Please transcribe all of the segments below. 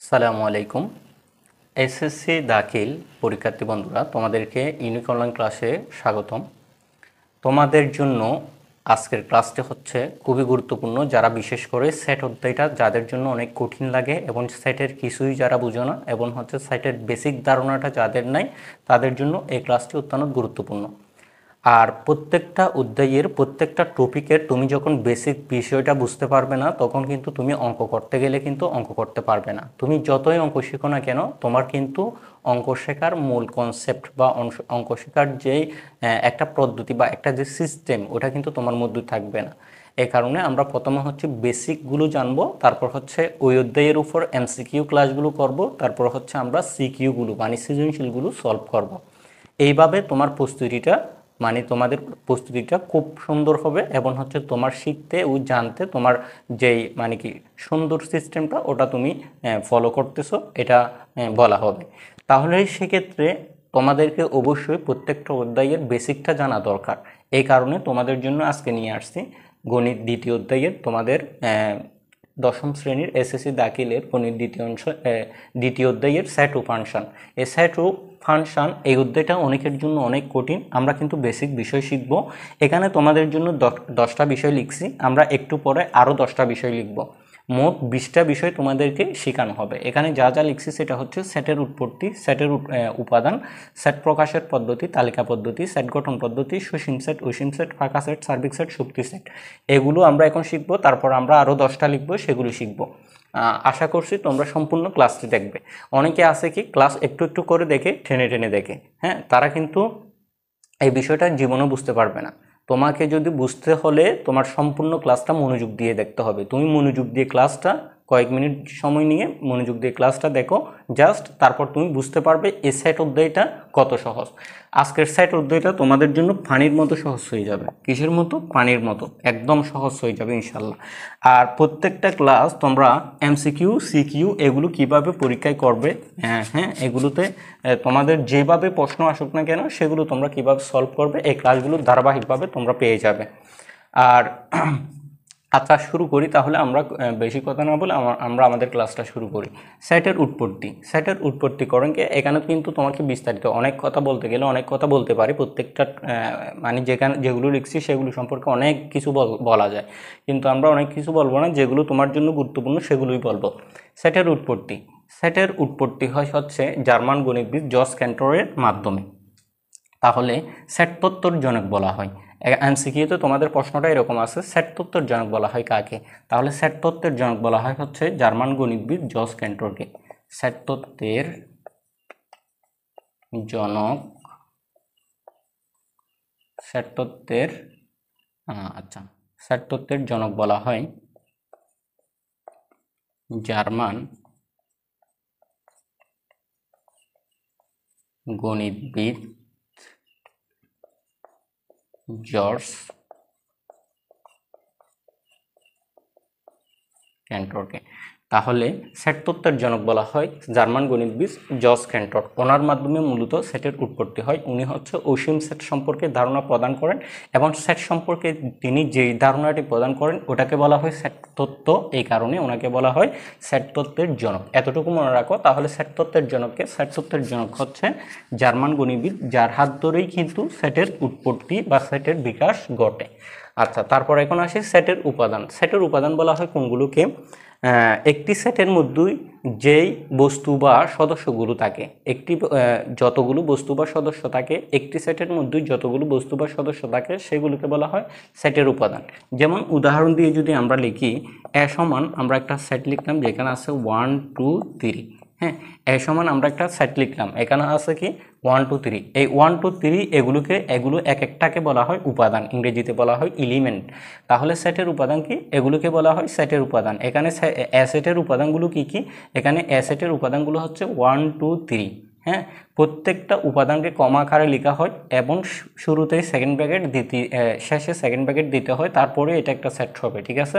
সালামু আলাইকুম। এসএসসি দাখিল পরীক্ষার্থী বন্ধুরা, তোমাদেরকে ইউনিক অনলাইন ক্লাসে স্বাগতম। তোমাদের জন্য আজকের ক্লাসটি হচ্ছে খুবই গুরুত্বপূর্ণ। যারা বিশেষ করে সেট অধ্যায়টা যাদের জন্য অনেক কঠিন লাগে এবং সেটের কিছুই যারা বুঝো না এবং হচ্ছে সেটের বেসিক ধারণাটা যাদের নাই, তাদের জন্য এই ক্লাসটি অত্যন্ত গুরুত্বপূর্ণ। আর প্রত্যেকটা অধ্যায়ের প্রত্যেকটা টপিকের তুমি যখন বেসিক বিষয়টা বুঝতে পারবে না, তখন কিন্তু তুমি অঙ্ক করতে গেলে কিন্তু অঙ্ক করতে পারবে না। তুমি যতই অঙ্ক শেখো না কেন, তোমার কিন্তু অঙ্ক শেখার মূল কনসেপ্ট বা অঙ্ক শেখার যেই একটা পদ্ধতি বা একটা যে সিস্টেম, ওটা কিন্তু তোমার মধ্যে থাকবে না। এই কারণে আমরা প্রথমে হচ্ছে বেসিকগুলো জানবো, তারপর হচ্ছে ওই অধ্যায়ের উপর এমসিকিউ ক্লাসগুলো করব, তারপর হচ্ছে আমরা সিকিউগুলো মানে সৃজনশীলগুলো সলভ করব। এইভাবে তোমার প্রস্তুতিটা মানে তোমাদের প্রস্তুতিটা খুব সুন্দর হবে এবং হচ্ছে তোমার শিখতে ও জানতে তোমার যেই মানে কি সুন্দর সিস্টেমটা ওটা তুমি ফলো করতেছো, এটা বলা হবে। তাহলে সেক্ষেত্রে তোমাদেরকে অবশ্যই প্রত্যেকটা অধ্যায়ের বেসিকটা জানা দরকার। এই কারণে তোমাদের জন্য আজকে নিয়ে আসছি গণিত দ্বিতীয় অধ্যায়ের তোমাদের দশম শ্রেণীর এসএসসি দাখিলের গণিত দ্বিতীয় অধ্যায়ের সেট ও ফাংশন। এই সেট ও ফাংশন এই অধ্যায়টা অনেকের জন্য অনেক কঠিন। আমরা কিন্তু বেসিক বিষয় শিখব। এখানে তোমাদের জন্য 10টা বিষয় লিখছি, আমরা একটু পরে আরও 10টা বিষয় লিখব। মোট 20টা বিষয় তোমাদেরকে শেখানো হবে। এখানে যা যা লিখছি সেটা হচ্ছে সেটের উৎপত্তি, সেটের উপাদান, সেট প্রকাশের পদ্ধতি, তালিকা পদ্ধতি, সেট গঠন পদ্ধতি, সসীম সেট, অসীম সেট, ফাঁকা সেট, সার্বিক সেট, শক্তি সেট, এগুলো আমরা এখন শিখব। তারপর আমরা আরও 10টা লিখব, সেগুলো শিখব। আশা করছি তোমরা সম্পূর্ণ ক্লাসটি দেখবে। অনেকে আছে কি ক্লাস একটু একটু করে দেখে টেনে টেনে দেখে, হ্যাঁ, তারা কিন্তু এই বিষয়টা জীবনেও বুঝতে পারবে না। তোমাকে যদি বুঝতে হলে তোমার সম্পূর্ণ ক্লাসটা মনোযোগ দিয়ে দেখতে হবে। তুমি মনোযোগ দিয়ে ক্লাসটা কয়েক মিনিট সময় নিয়ে মনোযোগ দিয়ে ক্লাসটা দেখো জাস্ট, তারপর তুমি বুঝতে পারবে এই সেট অধ্যায়টা কত সহজ। আজকের সেট অধ্যায়টা তোমাদের জন্য পানির মতো সহজ হয়ে যাবে। কিসের মতো? পানির মতো, একদম সহজ হয়ে যাবে ইনশাল্লাহ। আর প্রত্যেকটা ক্লাস তোমরা এমসিকিউ সিকিউ এগুলো কিভাবে পরীক্ষায় করবে, হ্যাঁ এগুলোতে তোমাদের যেভাবে প্রশ্ন আসুক না কেন সেগুলো তোমরা কিভাবে সলভ করবে, এই ক্লাসগুলো ধারাবাহিকভাবে তোমরা পেয়ে যাবে। আর আচ্ছা, শুরু করি তাহলে। আমরা বেশি কথা না বলে আমরা আমাদের ক্লাসটা শুরু করি। সেটের উৎপত্তি, সেটের উৎপত্তিকরণকে এখানে কিন্তু তোমাকে বিস্তারিত অনেক কথা বলতে গেলে অনেক কথা বলতে পারি। প্রত্যেকটা মানে যেগুলো লিখছি সেগুলো সম্পর্কে অনেক কিছু বলা যায়, কিন্তু আমরা অনেক কিছু বলবো না। যেগুলো তোমার জন্য গুরুত্বপূর্ণ সেগুলোই বলবো। সেটের উৎপত্তি, সেটের উৎপত্তি হয় হচ্ছে জার্মান গণিতবিদ জস ক্যান্টরের মাধ্যমে। তাহলে সেট তত্ত্বর জনক বলা হয়। এমসিকিউতে তোমাদের প্রশ্নটা এরকম আছে, সেট তত্ত্বের জনক বলা হয় কাকে? তাহলে সেট তত্ত্বের জনক বলা হয় হচ্ছে জার্মান গণিতবিদ জস ক্যান্টরকে। সেট তত্ত্বের জনক, সেট তত্ত্বের আচ্ছা, সেট তত্ত্বের জনক বলা হয় জার্মান গণিতবিদ জর্জ ক্যান্টরকে। তাহলে সেট তত্ত্বের জনক বলা হয় জার্মান গণিতবিদ জস ক্যান্টর। ওনার মাধ্যমে মূলত সেটের উৎপত্তি হয়। উনি হচ্ছে অসীম সেট সম্পর্কে ধারণা প্রদান করেন এবং সেট সম্পর্কে তিনি যেই ধারণাটি প্রদান করেন ওটাকে বলা হয় সেট তত্ত্ব। এই কারণে ওনাকে বলা হয় সেট তত্ত্বের জনক। এতটুকু মনে রাখো। তাহলে সেট তত্ত্বের জনককে, সেট তত্ত্বের জনক হচ্ছে জার্মান গণিতবিদ, যার হাত ধরেই কিন্তু সেটের উৎপত্তি বা সেটের বিকাশ ঘটে। আচ্ছা, তারপর এখন আসি সেটের উপাদান। সেটের উপাদান বলা হয় কোনগুলোকে? একটি সেটের মধ্যেই যেই বস্তু বা সদস্যগুলো থাকে, যতগুলো বস্তু বা সদস্য থাকে, একটি সেটের মধ্যেই যতগুলো বস্তু বা সদস্য থাকে সেগুলোকে বলা হয় সেটের উপাদান। যেমন উদাহরণ দিয়ে যদি আমরা লিখি, এ সমান আমরা একটা সেট লিখলাম যেখানে আছে 1 2 3। হ্যাঁ, এ সমান আমরা একটা সেট লিখলাম, এখানে আছে কি 1 2 3। এই 1 2 3 এগুলো এক একটাকে বলা হয় উপাদান, ইংরেজিতে বলা হয় এলিমেন্ট। তাহলে সেটের উপাদান কি? এগুলোকে বলা হয় সেটের উপাদান। এখানে এ সেটের উপাদানগুলো কি কি? এখানে এ সেটের উপাদানগুলো হচ্ছে 1 2 3। হ্যাঁ, প্রত্যেকটা উপাদানকে কমা আকারে লেখা হয় এবং শুরুতেই সেকেন্ড ব্র্যাকেট শেষে সেকেন্ড ব্র্যাকেট দিতে হয়, তারপরে এটা একটা সেট হবে। ঠিক আছে,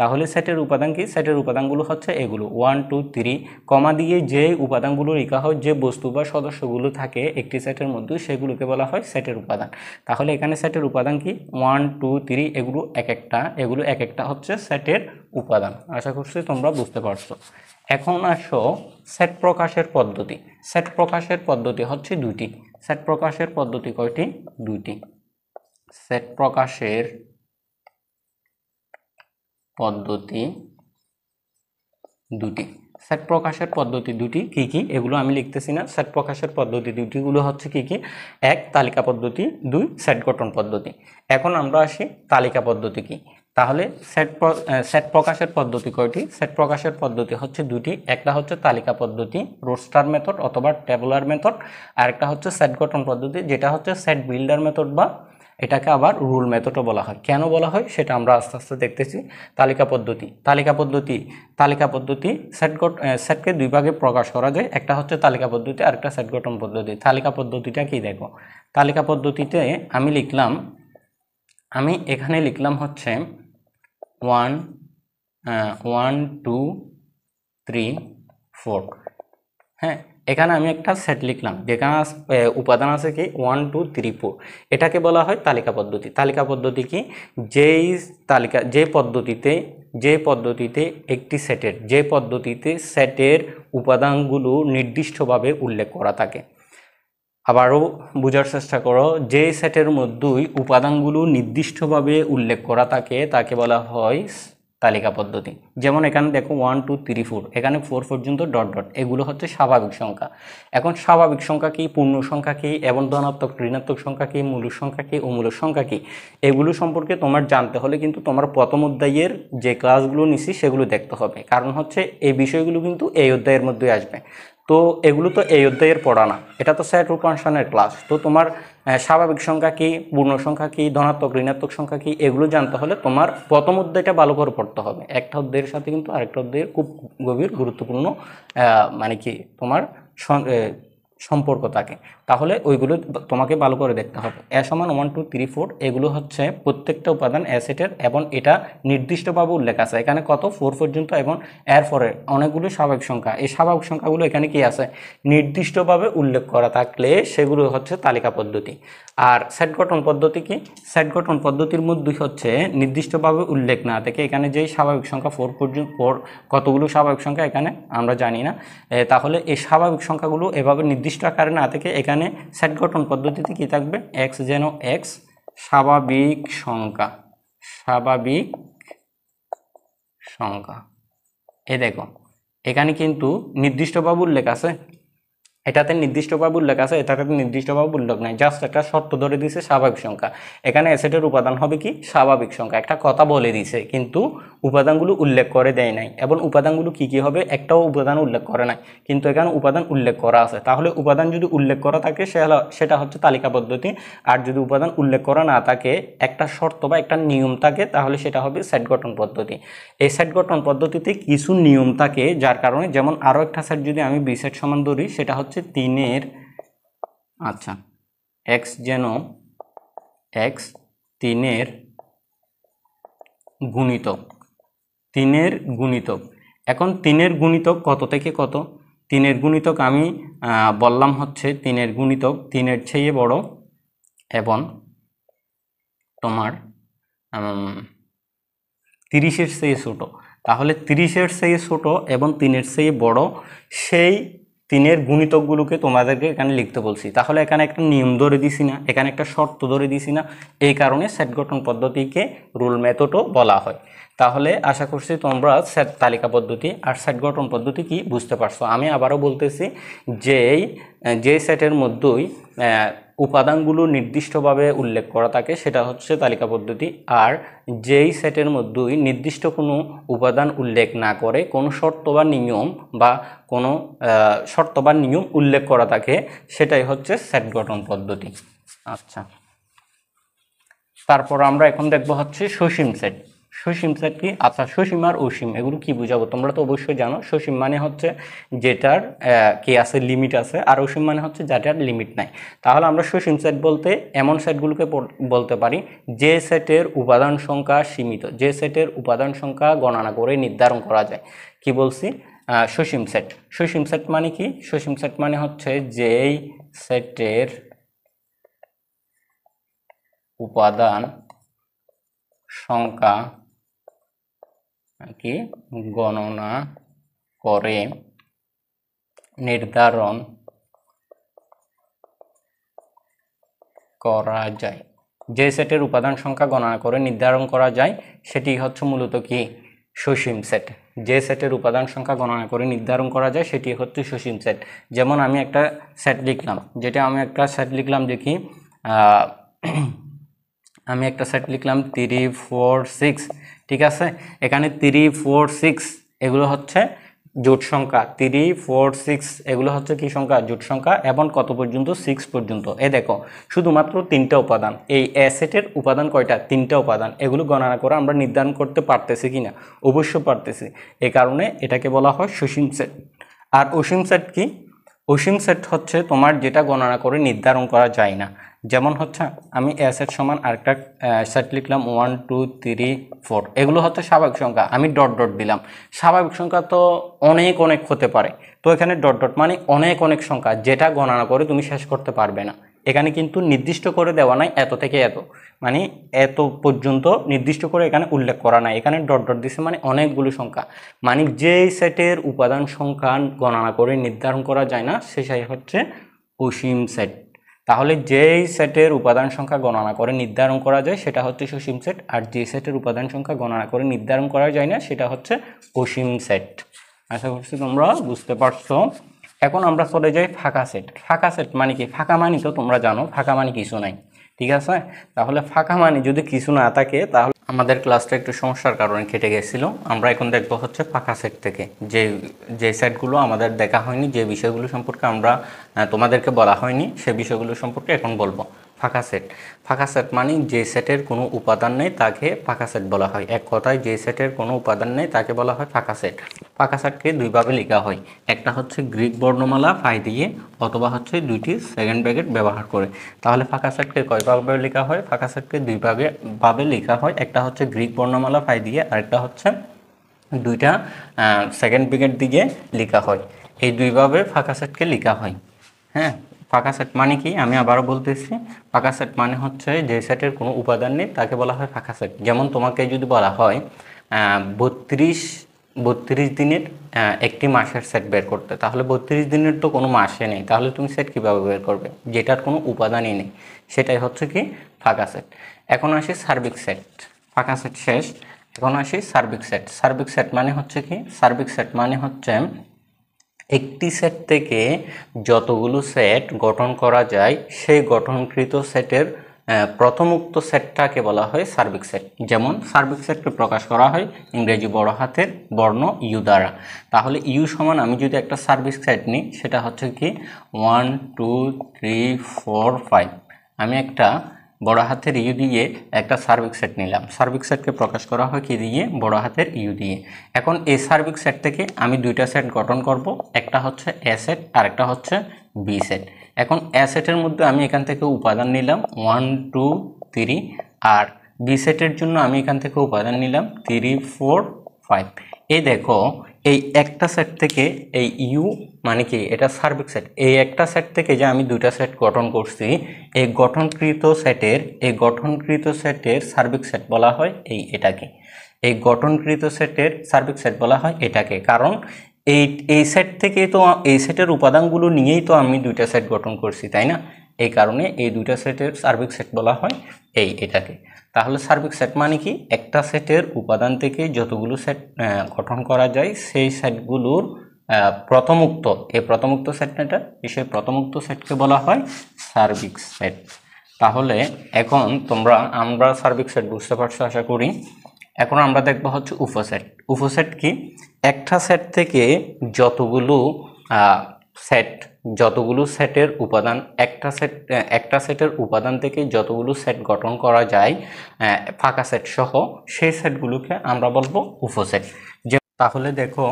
তাহলে সেটের উপাদান কি? সেটের উপাদানগুলো হচ্ছে এগুলো 1 2 3, কমা দিয়ে যে উপাদানগুলো লেখা হয়, যে বস্তু বা সদস্যগুলো থাকে একটি সেটের মধ্যে, সেগুলোকে বলা হয় সেটের উপাদান। তাহলে এখানে সেটের উপাদান কি? 1 2 3, এগুলো এক একটা হচ্ছে সেটের উপাদান। আশা করছি তোমরা বুঝতে পারছো। এখন আসো সেট প্রকাশের পদ্ধতি। সেট প্রকাশের পদ্ধতি হচ্ছে দুটি। সেট প্রকাশের পদ্ধতি কয়টি? দুটি। সেট প্রকাশের পদ্ধতি দুটি। সেট প্রকাশের পদ্ধতি দুটি কি কি এগুলো আমি লিখতেছি না। সেট প্রকাশের পদ্ধতি দুটিগুলো হচ্ছে কি কি? এক, তালিকা পদ্ধতি, দুই, সেট গঠন পদ্ধতি। এখন আমরা আসি তালিকা পদ্ধতি কি। তাহলে সেট প্রকাশের পদ্ধতি কয়টি? সেট প্রকাশের পদ্ধতি হচ্ছে দুটি। একটা হচ্ছে তালিকা পদ্ধতি, রোস্টার মেথড অথবা টেবুলার মেথড, আর একটা হচ্ছে সেট গঠন পদ্ধতি, যেটা হচ্ছে সেট বিল্ডার মেথড বা এটাকে আবার রুল মেথডও বলা হয়। কেন বলা হয় সেটা আমরা আস্তে আস্তে দেখতেছি। তালিকা পদ্ধতি সেটকে দুই ভাগে প্রকাশ করা যায়, একটা হচ্ছে তালিকা পদ্ধতি আর একটা সেট গঠন পদ্ধতি। তালিকা পদ্ধতিটা কি দেখো। তালিকা পদ্ধতিতে আমি এখানে লিখলাম হচ্ছে 1 1 2 3 4। হ্যাঁ, এখানে আমি একটা সেট লিখলাম যেখানে উপাদান আছে কি 1 2 3 4। এটাকে বলা হয় তালিকা পদ্ধতি। তালিকা পদ্ধতি কি? যে পদ্ধতিতে একটি সেটের উপাদানগুলো নির্দিষ্টভাবে উল্লেখ করা থাকে। আবারও বোঝার চেষ্টা করো, যে সেটের মধ্যেই উপাদানগুলো নির্দিষ্টভাবে উল্লেখ করা থাকে তাকে বলা হয় তালিকা পদ্ধতি। যেমন এখানে দেখো 1 2 3 4, এখানে 4 পর্যন্ত ডট ডট, এগুলো হচ্ছে স্বাভাবিক সংখ্যা। এখন স্বাভাবিক সংখ্যা কি, পূর্ণ সংখ্যা কি, এবং ধনাত্মক ঋণাত্মক সংখ্যা কি, মূলক সংখ্যা কি, অমূলক সংখ্যা কি, এগুলো সম্পর্কে তোমার জানতে হলে কিন্তু তোমার প্রথম অধ্যায়ের যে ক্লাসগুলো নিছি সেগুলো দেখতে হবে। কারণ হচ্ছে এই বিষয়গুলো কিন্তু এই অধ্যায়ের মধ্যে আসবে। তো এগুলো তো এই অধ্যায়ের পড়া না, এটা তো সেট রূপান্তরের ক্লাস। তো তোমার স্বাভাবিক সংখ্যা কি, পূর্ণ সংখ্যা কি, ধনাত্মক ঋণাত্মক সংখ্যা কি, এগুলো জানতে হলে তোমার প্রথম অধ্যায়টা ভালো করে পড়তে হবে। একটা অধ্যায়ের সাথে কিন্তু আরেকটা অধ্যায়ের খুব গভীর গুরুত্বপূর্ণ মানে কি তোমার সম্পর্ক থাকে। তাহলে ওইগুলো তোমাকে ভালো করে দেখতে হবে। এ সমান 1 2 3 4, এগুলো হচ্ছে প্রত্যেকটা উপাদান অ্যাসেটের, এবং এটা নির্দিষ্টভাবে উল্লেখ আছে এখানে কত 4 পর্যন্ত, এবং এরপরে অনেকগুলো স্বাভাবিক সংখ্যা। এই স্বাভাবিক সংখ্যাগুলো এখানে কি আছে নির্দিষ্টভাবে উল্লেখ করা থাকলে সেগুলো হচ্ছে তালিকা পদ্ধতি। আর সেট গঠন পদ্ধতি কি? সেট গঠন পদ্ধতির মধ্যে হচ্ছে নির্দিষ্টভাবে উল্লেখ না থেকে এখানে যেই স্বাভাবিক সংখ্যা 4 পর্যন্ত, কতগুলো স্বাভাবিক সংখ্যা এখানে আমরা জানি না, তাহলে এই স্বাভাবিক সংখ্যাগুলো এভাবে নির্দিষ্ট আকারে না থেকে এখানে সেট গঠন পদ্ধতিতে কি থাকবে? এক্স যেন এক্স স্বাভাবিক সংখ্যা, এই দেখো এখানে কিন্তু নির্দিষ্টভাবে উল্লেখ আছে, এটাতে নির্দিষ্টভাবে উল্লেখ আছে, এটাতে নির্দিষ্টভাবে উল্লেখ নাই, জাস্ট একটা শর্ত ধরে দিয়েছে স্বাভাবিক সংখ্যা। এখানে অ্যাসেটের উপাদান হবে কি? স্বাভাবিক সংখ্যা। একটা কথা বলে দিয়েছে কিন্তু উপাদানগুলো উল্লেখ করে দেয় নাই, এবং উপাদানগুলো কি কি হবে একটাও উপাদান উল্লেখ করে নাই, কিন্তু এখানে উপাদান উল্লেখ করা আছে। তাহলে উপাদান যদি উল্লেখ করা থাকে সেটা হচ্ছে তালিকা পদ্ধতি, আর যদি উপাদান উল্লেখ করা না থাকে, একটা শর্ত বা একটা নিয়ম থাকে, তাহলে সেটা হবে সেট গঠন পদ্ধতি। এই সেট গঠন পদ্ধতিতে কিছু নিয়ম থাকে, যার কারণে যেমন আরও একটা সেট যদি আমি বি সেট সমান ধরি, সেটা হচ্ছে 3 আচ্ছা এক্স যেন এক্স 3 গুণিতক, 3 গুণিতক। এখন 3 গুণিতক কত থেকে কত? 3 গুণিতক আমি বললাম হচ্ছে 3 গুণিতক 3 চেয়ে বড় এবং তোমার 30 চেয়ে ছোট। তাহলে 30 চেয়ে ছোট এবং 3 চেয়ে বড় সেই 3 গুণিতকগুলোকে তোমাদেরকে এখানে লিখতে বলছি। তাহলে এখানে একটা নিয়ম ধরে দিছি না, এখানে একটা শর্ত ধরে দিছি না, এই কারণে সেট গঠন পদ্ধতিকে রুল মেথডও বলা হয়। তাহলে আশা করছি তোমরা সেট তালিকা পদ্ধতি আর সেট গঠন পদ্ধতি কি বুঝতে পারছো। আমি আবারও বলতেছি, যে সেটের মধ্যেই উপাদানগুলো নির্দিষ্টভাবে উল্লেখ করা থাকে সেটা হচ্ছে তালিকা পদ্ধতি, আর যেই সেটের মধ্যেই নির্দিষ্ট কোনো উপাদান উল্লেখ না করে কোনো শর্ত বা নিয়ম উল্লেখ করা থাকে সেটাই হচ্ছে সেট গঠন পদ্ধতি। আচ্ছা, তারপর আমরা এখন দেখব হচ্ছে সসীম সেট। সসীম সেট কি? আচ্ছা, সসীম আর অসীম এগুলো কি বুঝাবো? তোমরা তো অবশ্যই জানো সসীম মানে হচ্ছে যেটার কি আছে, লিমিট আছে, আর অসীম মানে হচ্ছে যেটার লিমিট নাই। তাহলে আমরা সসীম সেট বলতে এমন সেটগুলোকে বলতে পারি যে সেটের উপাদান সংখ্যা সীমিত, যে সেটের উপাদান সংখ্যা গণনা করে নির্ধারণ করা যায়। কি বলছি? সসীম সেট। সসীম সেট মানে কি? সসীম সেট মানে হচ্ছে যেই সেটের উপাদান সংখ্যা কি গণনা করে নির্ধারণ করা যায়, যে সেটের উপাদান সংখ্যা গণনা করে নির্ধারণ করা যায় সেটি হচ্ছে মূলত কি? সসীম সেট। যে সেটের উপাদান সংখ্যা গণনা করে নির্ধারণ করা যায় সেটি হচ্ছে সসীম সেট। যেমন আমি একটা সেট লিখলাম, দেখি আমি একটা সেট লিখলাম 3 4 6, ঠিক আছে? এখানে 3 4 6 এগুলো হচ্ছে জোট সংখ্যা, 3 4 6 এগুলো হচ্ছে কি সংখ্যা? জোট সংখ্যা। এবং কত পর্যন্ত? 6 পর্যন্ত। এ দেখো শুধুমাত্র 3টা উপাদান, এই এ সেটের উপাদান কয়টা? 3টা উপাদান। এগুলো গণনা করে আমরা নির্ধারণ করতে পারতেছি কিনা? অবশ্যই পারতেছি। এই কারণে এটাকে বলা হয় সসীম সেট। আর অসীম সেট কি? অসীম সেট হচ্ছে তোমার যেটা গণনা করে নির্ধারণ করা যায় না। যেমন হচ্ছে আমি এ সেট সমান আরেকটা সেট লিখলাম 1 2 3 4, এগুলো হচ্ছে স্বাভাবিক সংখ্যা, আমি ডট ডট দিলাম। স্বাভাবিক সংখ্যা তো অনেক অনেক হতে পারে, তো এখানে ডট ডট মানে অনেক অনেক সংখ্যা যেটা গণনা করে তুমি শেষ করতে পারবে না। এখানে কিন্তু নির্দিষ্ট করে দেওয়া নাই এত থেকে এত, মানে এত পর্যন্ত নির্দিষ্ট করে এখানে উল্লেখ করা নাই। এখানে ডট ডট দিছে মানে অনেকগুলো সংখ্যা, মানে যেই সেটের উপাদান সংখ্যা গণনা করে নির্ধারণ করা যায় না সেটাই হচ্ছে অসীম সেট। তাহলে যেই সেটের উপাদান সংখ্যা গণনা করে নির্ধারণ করা যায় সেটা হচ্ছে সসীম সেট, আর যে সেটের উপাদান সংখ্যা গণনা করে নির্ধারণ করা যায় না সেটা হচ্ছে অসীম সেট। আশা করছি তোমরা বুঝতে পারছো। এখন আমরা চলে যাই ফাঁকা সেট। ফাঁকা সেট মানে কি? ফাঁকা মানে তো তোমরা জানো ফাঁকা মানে কিছু নাই, ঠিক আছে? তাহলে ফাঁকা মানে যদি কিছু না থাকে তাহলে আমাদের ক্লাসটা একটু সমস্যার কারণে কেটে গেছিল। আমরা এখন দেখব হচ্ছে ফাঁকা সেট থেকে যে যে সেটগুলো আমাদের দেখা হয়নি, যে বিষয়গুলো সম্পর্কে আমরা তোমাদেরকে বলা হয়নি, সে বিষয়গুলো সম্পর্কে এখন বলবো। ফাঁকা সেট। ফাঁকা সেট মানে যে সেটের কোনো উপাদান নেই তাকে ফাঁকা সেট বলা হয়। এক কথায় যে সেটের কোনো উপাদান নেই তাকে বলা হয় ফাঁকা সেট। ফাঁকা সেটকে দুইভাবে লেখা হয়, একটা হচ্ছে গ্রিক বর্ণমালা ফাই দিয়ে, অথবা হচ্ছে দুইটি সেকেন্ড ব্র্যাকেট ব্যবহার করে। তাহলে ফাঁকা সেটকে কয়ভাবে লেখা হয়? ফাঁকা সেটকে দুইভাবে লেখা হয়, একটা হচ্ছে গ্রিক বর্ণমালা ফাই দিয়ে, আরেকটা হচ্ছে দুইটা সেকেন্ড ব্র্যাকেট দিয়ে লেখা হয়। এই দুইভাবে ফাঁকা সেটকে লেখা হয়। হ্যাঁ, ফাঁকা সেট মানে কি? আমি আবারও বলতেছি, ফাঁকা সেট মানে হচ্ছে যে সেটের কোনো উপাদান নেই তাকে বলা হয় ফাঁকা সেট। যেমন তোমাকে যদি বলা হয় 32 দিনের একটি মাসের সেট বের করতে, তাহলে 32 দিনের তো কোনো মাসে নেই, তাহলে তুমি সেট কীভাবে বের করবে? যেটার কোনো উপাদানই নেই, সেটাই হচ্ছে কি ফাঁকা সেট। এখন আসি সার্বিক সেট। ফাঁকা সেট শেষ, এখন আসি সার্বিক সেট। সার্বিক সেট মানে হচ্ছে কি? সার্বিক সেট মানে হচ্ছে একটি সেট থেকে যতগুলো সেট গঠন করা যায় সেই গঠনকৃত সেটের প্রথম উক্ত সেটটাকে বলা হয় সার্বিক সেট। যেমন সার্বিক সেটকে প্রকাশ করা হয় ইংরেজি বড় হাতের বর্ণ ইউ দ্বারা। তাহলে ইউ সমান আমি যদি একটা সার্বিক সেট নিই সেটা হচ্ছে কি 1 2 3 4 5, আমি একটা বড় হাতের ইউ দিয়ে একটা সার্বিক সেট নিলাম। সার্বিক সেটকে প্রকাশ করা হয় কি দিয়ে? বড় হাতের ইউ দিয়ে। এখন এই সার্বিক সেট থেকে আমি দুইটা সেট গঠন করব, একটা হচ্ছে এ সেট আর একটা হচ্ছে বি সেট। এখন এ সেটের মধ্যে আমি এখান থেকে উপাদান নিলাম 1 2 3, আর বি সেটের জন্য আমি এখান থেকে উপাদান নিলাম 3 4 5। এই দেখো এই একটা সেট থেকে এই ইউ মানে কি? এটা সার্বিক সেট। এই একটা সেট থেকে যে আমি দুইটা সেট গঠন করছি, এই গঠনকৃত সেটের সার্বিক সেট বলা হয় এটাকে। এই গঠনকৃত সেটের সার্বিক সেট বলা হয় এটাকে, কারণ এই সেট থেকে তো এই সেটের উপাদানগুলো নিয়েই তো আমি দুইটা সেট গঠন করছি, তাই না? এই কারণে এই দুইটা সেটের সার্বিক সেট বলা হয় এটাকে। তাহলে সার্বিক সেট মানে কি? একটা সেটের উপাদান থেকে যতগুলো সেট গঠন করা যায় সেই সেটগুলোর প্রথমোক্ত, এই প্রথমোক্ত সেটটা, সেই প্রথমোক্ত সেটকে বলা হয় সার্বিক সেট। তাহলে এখন আমরা সার্বিক সেট বুঝতে পারছো আশা করি। এখন আমরা দেখবো হচ্ছে উপসেট। উপসেট কি? একটা সেট থেকে যতগুলো সেট যতগুলো সেটের উপাদান একটা সেটের উপাদান থেকে যতগুলো সেট গঠন করা যায় ফাঁকা সেট সহ, সেই সেটগুলোকে আমরা বলবো উপসেট। তাহলে দেখো,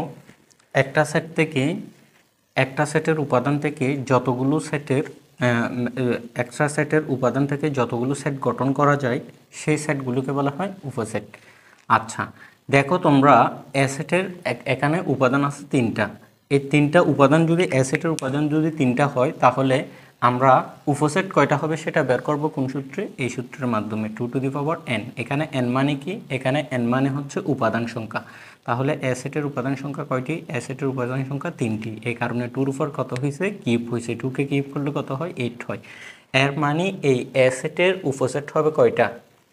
একটা সেটের উপাদান থেকে যতগুলো সেটের একটা সেটের উপাদান থেকে যতগুলো সেট গঠন করা যায় সেই সেটগুলোকে বলা হয় উপসেট। আচ্ছা দেখো, তোমরা এ সেটের এখানে উপাদান আছে তিনটা। এই তিনটা উপাদান যদি এ সেটের উপাদান যদি তিনটা হয়, তাহলে আমরা উপসেট কয়টা হবে সেটা বের করব কোন সূত্রে? এই সূত্রের মাধ্যমে, 2n। এখানে n মানে কি? এখানে n মানে হচ্ছে উপাদান সংখ্যা। তাহলে এ সেটের উপাদান সংখ্যা কয়টি? এ সেটের উপাদান সংখ্যা 3টি। এই কারণে 2 এর উপর কত হয়েছে? কিউব হয়েছে। 2কে কিউব করলে কত হয়? 8 হয়। এর মানে এই এ সেটের উপসেট হবে কয়টা?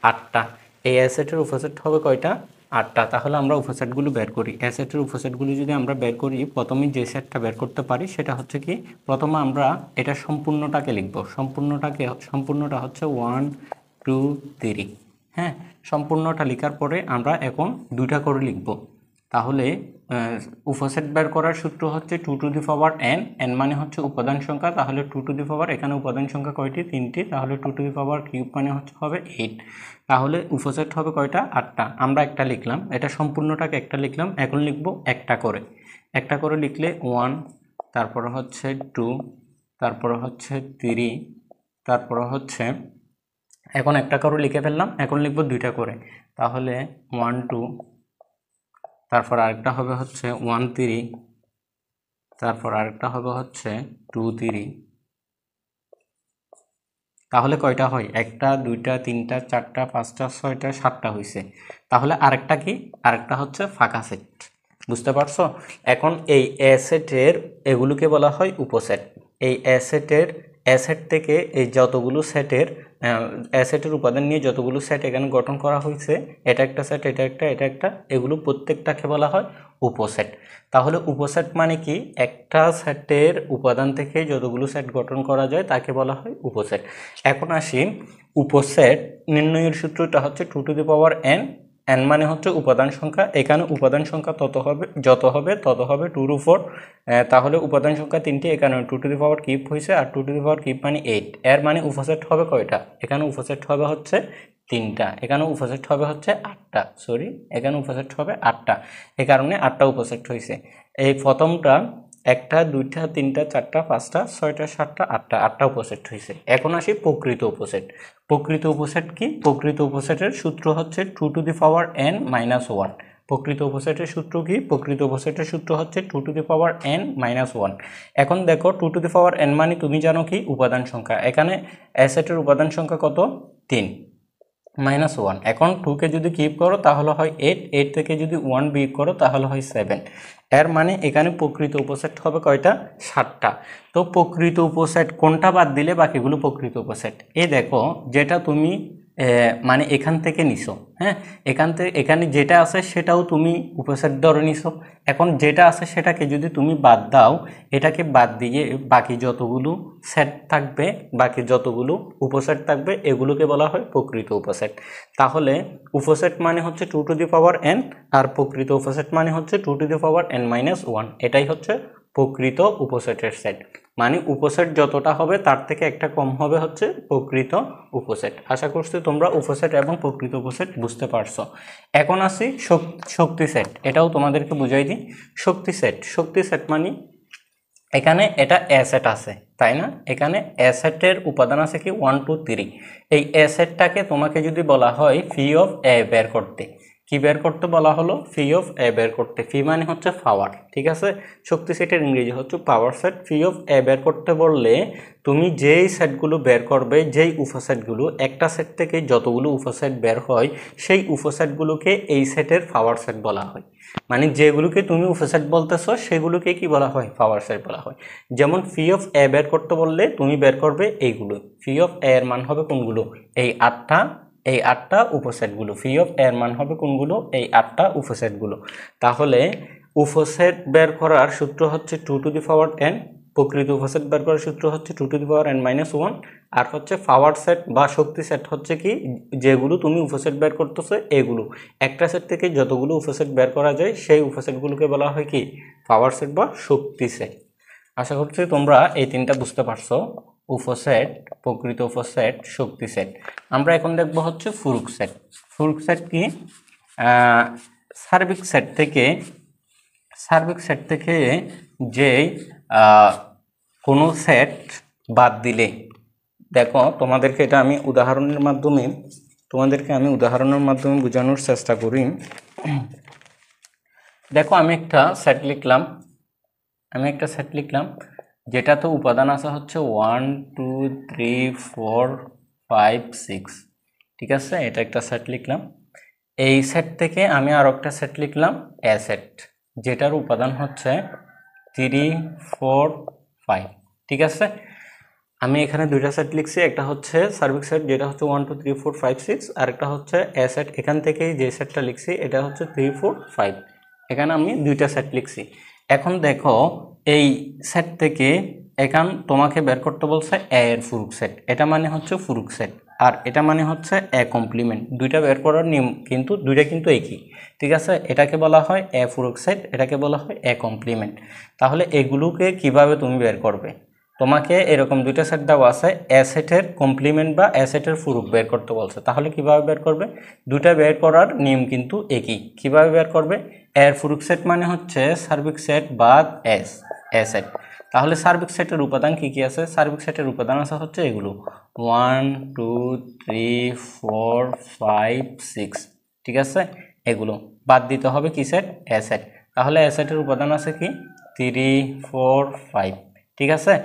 8টা। এই এ সেটের উপসেট হবে কয়টা? 8টা। তাহলে আমরা উপসেটগুলো বের করি। এ সেটের উপসেটগুলো যদি আমরা বের করি, প্রথমে যে সেটটা বের করতে পারি সেটা হচ্ছে কি, প্রথমে আমরা এটা সম্পূর্ণটাকে লিখব। সম্পূর্ণটা হচ্ছে 1 2 3। হ্যাঁ, সম্পূর্ণটা লেখার পরে আমরা এখন দুইটা করে লিখব। তাহলে উপসেট বের করার সূত্র হচ্ছে 2n। n মানে হচ্ছে উপাদান সংখ্যা, তাহলে 2 এখানে উপাদান সংখ্যা কয়টি? 3টি। তাহলে 2 কিউব মানে হবে 8। তাহলে উপসেট হবে কয়টা? 8টা। আমরা একটা লিখলাম, এটা সম্পূর্ণটাকে একটা লিখলাম। এখন লিখব একটা করে লিখলে 1, তারপরে হচ্ছে 2, তারপরে হচ্ছে 3, তারপরে হচ্ছে, এখন একটা করে লিখে ফেললাম। এখন লিখব দুইটা করে। তাহলে 1 2, তারপর আরেকটা হবে হচ্ছে 1 3, তারপর আরেকটা হবে হচ্ছে 2 3। তাহলে কয়টা হয়? একটা, দুইটা, তিনটা, চারটা, পাঁচটা, ছয়টা, 7টা হয়েছে। তাহলে আরেকটা কি? আরেকটা হচ্ছে ফাঁকা সেট। বুঝতে পারছো? এখন এই এ সেটের এগুলোকে বলা হয় উপসেট। এই এ সেট থেকে এই যতগুলো সেটের এ সেটের উপাদান নিয়ে যতগুলো সেট এখানে গঠন করা হয়েছে, এটা একটা সেট, এটা একটা, এগুলো প্রত্যেকটাকে বলা হয় উপসেট। তাহলে উপসেট মানে কি? একটা সেটের উপাদান থেকে যতগুলো সেট গঠন করা যায় তাকে বলা হয় উপসেট। এখন আসি, উপসেট নির্ণয়ের সূত্রটা হচ্ছে 2n। n মানে হচ্ছে উপাদান সংখ্যা। এখানে উপাদান সংখ্যা যত হবে তত হবে 2 এর উপর। তাহলে উপাদান সংখ্যা 3টি, এখানে 2 কিউব হয়েছে, আর 2 কিউব মানে 8। এর মানে উপসেট হবে কয়টা? এখানে উপসেট হবে হচ্ছে 3টা। এখানে উপসেট হবে হচ্ছে 8টা। এখানে উপসেট হবে 8টা। এই কারণে 8টা উপসেট হয়েছে। এই প্রথমটা একটা, দুইটা, তিনটা, চারটা, পাঁচটা, ছয়টা, 7টা, 8টা উপসেট হয়েছে। এখন আসি প্রকৃত উপসেট। প্রকৃত উপসেট কি? প্রকৃত উপসেটের সূত্র হচ্ছে 2n - 1। প্রকৃত উপসেটের সূত্র কি? প্রকৃত উপসেটের সূত্র হচ্ছে 2n - 1। এখন দেখো, 2n মানে তুমি জানো কি? উপাদান সংখ্যা। এখানে এ সেটের উপাদান সংখ্যা কত? 3 -1। এখন 2কে যদি কিউব করো তাহলে হয় 8, 8 থেকে যদি 1 বিয়োগ করো তাহলে হয় 7। এর মানে এখানে প্রকৃত উপসেট হবে কয়টা? 7টা। তো প্রকৃত উপসেট কোনটা বাদ দিলে বাকিগুলো প্রকৃত উপসেট? এই দেখো, যেটা তুমি মানে এখান থেকে নিছো, হ্যাঁ, এখানে যেটা আছে সেটাও তুমি উপসেট ধরে নিছো। এখন যেটা আছে সেটাকে যদি তুমি বাদ দাও, এটাকে বাদ দিয়ে বাকি যতগুলো সেট থাকবে, বাকি যতগুলো উপসেট থাকবে, এগুলোকে বলা হয় প্রকৃত উপসেট। তাহলে উপসেট মানে হচ্ছে 2n, আর প্রকৃত উপসেট মানে হচ্ছে 2n - 1। এটাই হচ্ছে প্রকৃত উপসেটের সেট। মানে উপসেট যতটা হবে তার থেকে একটা কম হবে হচ্ছে প্রকৃত উপসেট। আশা করছি তোমরা উপসেট এবং প্রকৃত উপসেট বুঝতে পারছো। এখন আসি শক্তি সেট। এটাও তোমাদেরকে বুঝাই দিই। শক্তি সেট মানে এখানে এটা এ সেট আছে, তাই না? এখানে এ সেটের উপাদান আছে কি? 1 2 3। এই এ সেটটাকে তোমাকে যদি বলা হয় ফি অফ এ বের করতে, কি বের করতে বলা হলো? ফি অফ এ বের করতে। ফি মানে হচ্ছে পাওয়ার, ঠিক আছে? শক্তি সেটের ইংরেজি হচ্ছে পাওয়ার সেট। ফি অফ এ বের করতে বললে তুমি যেই সেটগুলো বের করবে, যেই উপসেটগুলো, একটা সেট থেকে যতগুলো উপসেট বের হয় সেই উপসেটগুলোকে এই সেটের পাওয়ার সেট বলা হয়। মানে যেগুলোকে তুমি উপসেট বলতেছো সেগুলোকে কি বলা হয়? পাওয়ার সেট বলা হয়। যেমন ফি অফ এ বের করতে বললে তুমি বের করবে এইগুলো। ফি অফ এ এর মান হবে কোনগুলো? এই 8টা উপসেটগুলো। ফি অফ এ এর মান হবে কোনগুলো? এই 8টা উপসেটগুলো। তাহলে উপসেট বের করার সূত্র হচ্ছে 2n। প্রকৃত উপসেট বের করার সূত্র হচ্ছে 2n - 1। আর হচ্ছে পাওয়ার সেট বা শক্তি সেট হচ্ছে কি? যেগুলো তুমি উপসেট বের করতেছো এগুলো। একটা সেট থেকে যতগুলো উপসেট বের করা যায় সেই উপসেটগুলোকে বলা হয় কি? পাওয়ার সেট বা শক্তি সেট। আশা করছি তোমরা এই তিনটা বুঝতে পারছো, উপসেট, প্রকৃত উপসেট, শক্তি সেট। আমরা এখন দেখব হচ্ছে ফুরুক সেট। ফুরুক সেট কি? সার্বিক সেট থেকে যে কোনো সেট বাদ দিলে, দেখো তোমাদেরকে এটা আমি উদাহরণের মাধ্যমে বোঝানোর চেষ্টা করি। দেখো আমি একটা সেট লিখলাম, যেটাতে উপাদান আছে হচ্ছে 1 2 3 4 5 6, ঠিক আছে? এটা একটা সেট লিখলাম। এই সেট থেকে আমি আরো একটা সেট লিখলাম, এ সেট, যেটার উপাদান হচ্ছে 3 4 5, ঠিক আছে? আমি এখানে দুইটা সেট লিখছি, একটা হচ্ছে সার্বিক সেট যেটা হচ্ছে 1 2 3 4 5 6, আর একটা হচ্ছে এ সেট। এখান থেকেই যে সেটটা লিখছি এটা হচ্ছে 3 4 5। এখানে আমি দুইটা সেট লিখছি। এখন দেখো এই সেট থেকে এখন তোমাকে বের করতে বলছে এ এর ফুরুক সেট। এটা মানে হচ্ছে ফুরুক সেট, আর এটা মানে হচ্ছে এ কমপ্লিমেন্ট। দুইটা বের করার নিয়ম কিন্তু দুইটা কিন্তু একই, ঠিক আছে? এটাকে বলা হয় এ ফুরুক সেট, এটাকে বলা হয় এ কমপ্লিমেন্ট। তাহলে এগুলোকে কিভাবে তুমি বের করবে? তোমাকে এরকম দুইটা সেট দেওয়া আছে, এ সেটের কমপ্লিমেন্ট বা এ সেটের ফুরুক বের করতে বলছে। তাহলে কিভাবে বের করবে? দুইটা বের করার নিয়ম কিন্তু একই। কিভাবে বের করবে? এর ফুরুক সেট মানে হচ্ছে সার্বিক সেট বাদ এ সেট। তাহলে সার্বিক সেটের উপাদান কি কি আছে? সার্বিক সেটের উপাদান আছে হচ্ছে এগুলো 1 2 3 4 5 6, ঠিক আছে? এগুলো বাদ দিতে হবে কি সেট? এ সেট। তাহলে এ সেটের উপাদান আছে কি 3 4 5, ঠিক আছে?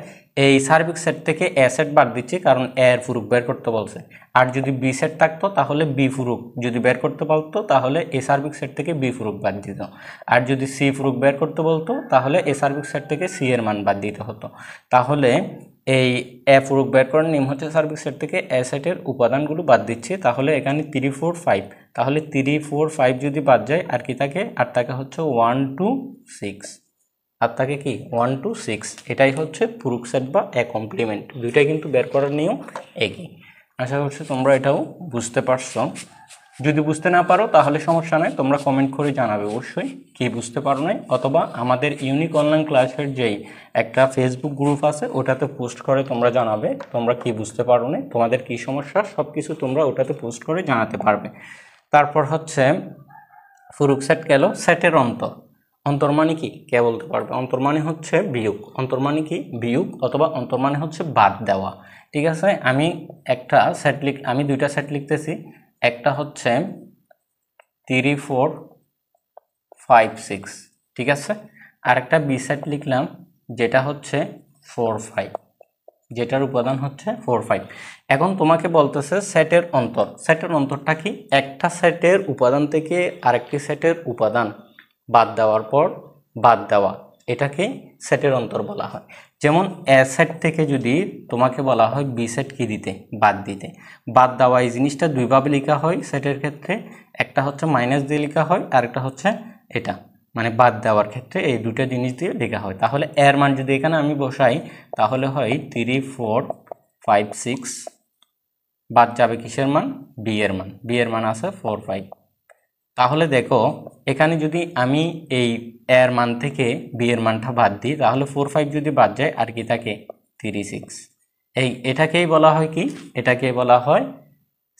এই সার্বিক সেট থেকে এ সেট বাদ দিচ্ছি কারণ এর ফুরুক বের করতে বলছে। আর যদি বি সেট থাকতো তাহলে বি ফুরুক যদি বের করতে বলতো তাহলে এই সার্বিক সেট থেকে বি ফুরুক বাদ দিত। আর যদি সি ফুরুক বের করতে বলতো তাহলে এই সার্বিক সেট থেকে সি এর মান বাদ দিতে হতো। তাহলে এই এ ফুরুক বের করার নিয়ম হচ্ছে সার্বিক সেট থেকে এ সেটের উপাদানগুলো বাদ দিচ্ছি। তাহলে এখানে 3 4 5, তাহলে 3 4 5 যদি বাদ যায় আর কি থাকে? আর থাকে হচ্ছে 1 2 6, আর থাকে কি 1 2 6। এটাই হচ্ছে ফুরুক সেট বা এ কমপ্লিমেন্ট। দুইটাই কিন্তু বের করার নিয়ম একই। আশা করছি তোমরা এটাও বুঝতে পারছো। যদি বুঝতে না পারো তাহলে সমস্যা নাই, তোমরা কমেন্ট করে জানাবে অবশ্যই কি বুঝতে পারো নাই, অথবা আমাদের ইউনিক অনলাইন ক্লাসের যেই একটা ফেসবুক গ্রুপ আছে ওটাতে পোস্ট করে তোমরা জানাবে তোমরা কি বুঝতে পারো নাই, তোমাদের কি সমস্যা, সব কিছু তোমরা ওটাতে পোস্ট করে জানাতে পারবে। তারপর হচ্ছে ফুরুক সেট গেল। সেটের অন্তর। অন্তর মানে কি কে বলতে পারবে? অন্তর মানে হচ্ছে বিয়োগ। অন্তর মানে কি? বিয়োগ, অথবা অন্তর মানে হচ্ছে বাদ দেওয়া, ঠিক আছে? আমি দুইটা সেট লিখতেছি। একটা হচ্ছে 3 4 5 6, ঠিক আছে? আর একটা বি সেট লিখলাম যেটা হচ্ছে 4 5, যেটার উপাদান হচ্ছে 4 5। এখন তোমাকে বলতেছে সেটের অন্তর। সেটের অন্তরটা কি? একটা সেটের উপাদান থেকে আরেকটি সেটের উপাদান বাদ দেওয়ার পর বাদ দেওয়া, এটাকে সেটের অন্তর বলা হয়। যেমন এ সেট থেকে যদি তোমাকে বলা হয় বি সেট কি দিতে? বাদ দিতে। বাদ দেওয়া এই জিনিসটা দুইভাবে লেখা হয় সেটের ক্ষেত্রে। একটা হচ্ছে মাইনাস দিয়ে লেখা হয়, আর একটা হচ্ছে এটা, মানে বাদ দেওয়ার ক্ষেত্রে এই দুটো জিনিস দিয়ে লেখা হয়। তাহলে এর মান যদি এখানে আমি বসাই তাহলে হয় 3 4 5 6, বাদ যাবে কিসের মান? বি এর মান। বি এর মান আছে 4 5। তাহলে দেখো এখানে যদি আমি এই এর মান থেকে বি এর মানটা বাদ দিই তাহলে 4 5 যদি বাদ যায় আর কি থাকে? 3 6। এটাকেই বলা হয় কি? এটাকে বলা হয়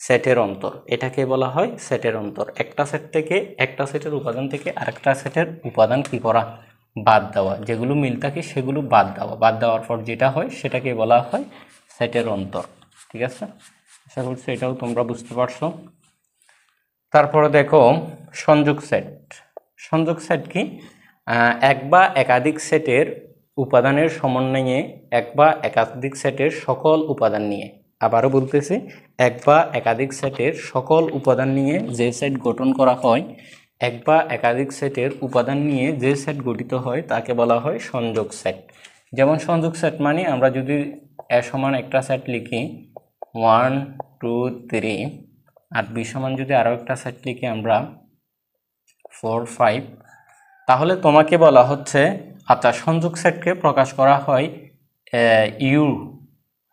সেটের অন্তর। এটাকে বলা হয় সেটের অন্তর। একটা সেট থেকে একটা সেটের উপাদান থেকে আরেকটা সেটের উপাদান কি করা? বাদ দেওয়া। যেগুলো মিল থাকে সেগুলো বাদ দেওয়া। বাদ দেওয়ার পর যেটা হয় সেটাকে বলা হয় সেটের অন্তর, ঠিক আছে? আশা করছি এটাও তোমরা বুঝতে পারছো। তারপরে দেখো সংযোগ সেট। সংযোগ সেট কি? এক বা একাধিক সেটের উপাদানের সমন্বয়ে এক বা একাধিক সেটের সকল উপাদান নিয়ে, আবারও বলতেছি, এক বা একাধিক সেটের সকল উপাদান নিয়ে যে সেট গঠন করা হয়, এক বা একাধিক সেটের উপাদান নিয়ে যে সেট গঠিত হয় তাকে বলা হয় সংযোগ সেট। যেমন সংযোগ সেট মানে আমরা যদি এ সমান একটা সেট লিখি 1 2 3, আর বি সমান যদি আরও একটা সেট লিখি আমরা 4 5, তাহলে তোমাকে বলা হচ্ছে আচ্ছা সংযোগ সেটকে প্রকাশ করা হয় ইউ,